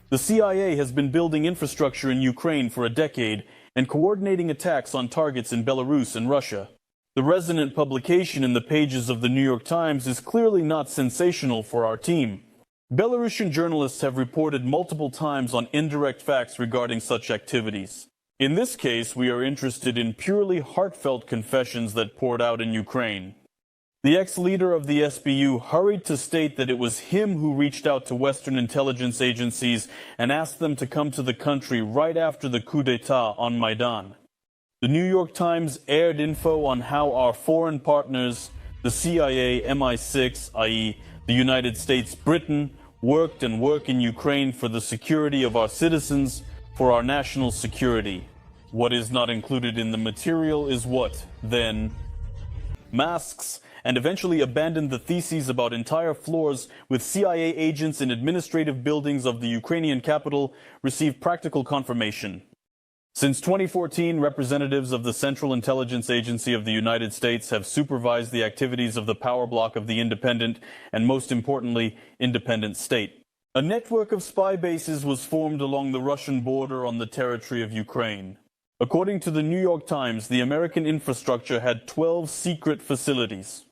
The CIA has been building infrastructure in Ukraine for a decade and coordinating attacks on targets in Belarus and Russia. The resonant publication in the pages of the New York Times is clearly not sensational for our team. Belarusian journalists have reported multiple times on indirect facts regarding such activities. In this case, we are interested in purely heartfelt confessions that poured out in Ukraine. The ex-leader of the SBU hurried to state that it was him who reached out to Western intelligence agencies and asked them to come to the country right after the coup d'etat on Maidan. The New York Times aired info on how our foreign partners, the CIA, MI6, i.e., the United States, Britain, worked and work in Ukraine for the security of our citizens, for our national security. What is not included in the material is what, then, masks, and eventually abandoned the theses about entire floors with CIA agents in administrative buildings of the Ukrainian capital received practical confirmation. Since 2014, representatives of the Central Intelligence Agency of the United States have supervised the activities of the power bloc of the independent and, most importantly, independent state. A network of spy bases was formed along the Russian border on the territory of Ukraine. According to the New York Times, the American infrastructure had 12 secret facilities.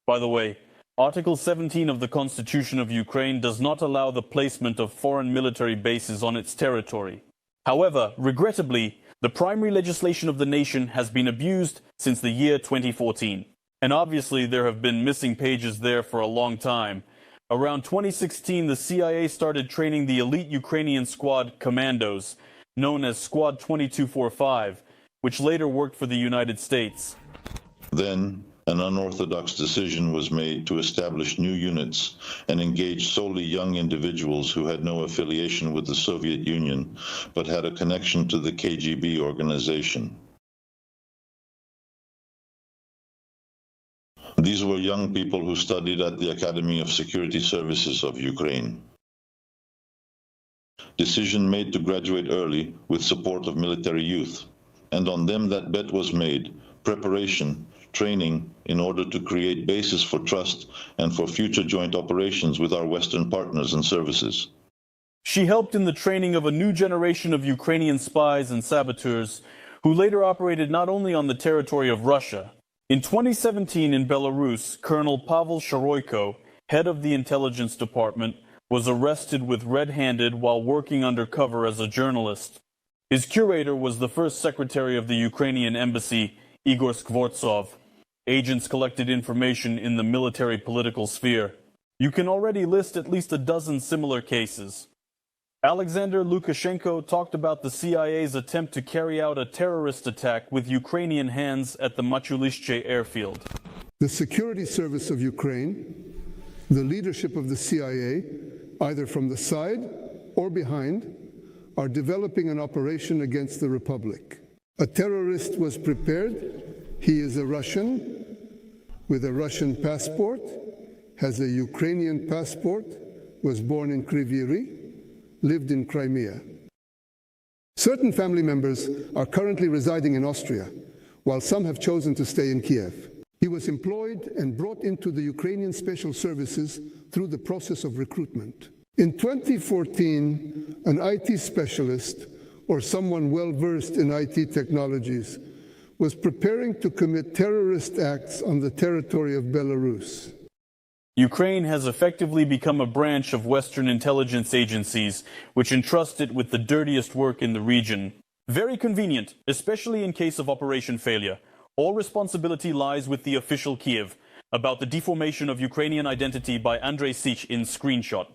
By the way, Article 17 of the Constitution of Ukraine does not allow the placement of foreign military bases on its territory. However, regrettably, the primary legislation of the nation has been abused since the year 2014. And obviously there have been missing pages there for a long time. Around 2016, the CIA started training the elite Ukrainian squad commandos, known as Squad 2245, which later worked for the United States. Then, an unorthodox decision was made to establish new units and engage solely young individuals who had no affiliation with the Soviet Union, but had a connection to the KGB organization. These were young people who studied at the Academy of Security Services of Ukraine. Decision made to graduate early with support of military youth, and on them that bet was made, preparation, training in order to create basis for trust and for future joint operations with our Western partners and services. She helped in the training of a new generation of Ukrainian spies and saboteurs who later operated not only on the territory of Russia. In 2017 in Belarus, Colonel Pavel Sharoyko, head of the intelligence department, was arrested with red-handed while working undercover as a journalist. His curator was the first secretary of the Ukrainian embassy, Igor Skvortsov. Agents collected information in the military-political sphere. You can already list at least a dozen similar cases. Alexander Lukashenko talked about the CIA's attempt to carry out a terrorist attack with Ukrainian hands at the Machulishche airfield. The security service of Ukraine, the leadership of the CIA, either from the side or behind, are developing an operation against the Republic. A terrorist was prepared. He is a Russian with a Russian passport, has a Ukrainian passport, was born in Kryvyi Rih, lived in Crimea. Certain family members are currently residing in Austria, while some have chosen to stay in Kiev. He was employed and brought into the Ukrainian Special Services through the process of recruitment. In 2014, an IT specialist, or someone well-versed in IT technologies, was preparing to commit terrorist acts on the territory of Belarus. Ukraine has effectively become a branch of Western intelligence agencies, which entrust it with the dirtiest work in the region. Very convenient, especially in case of operation failure. All responsibility lies with the official Kiev, about the deformation of Ukrainian identity by Andrei Sich in screenshot.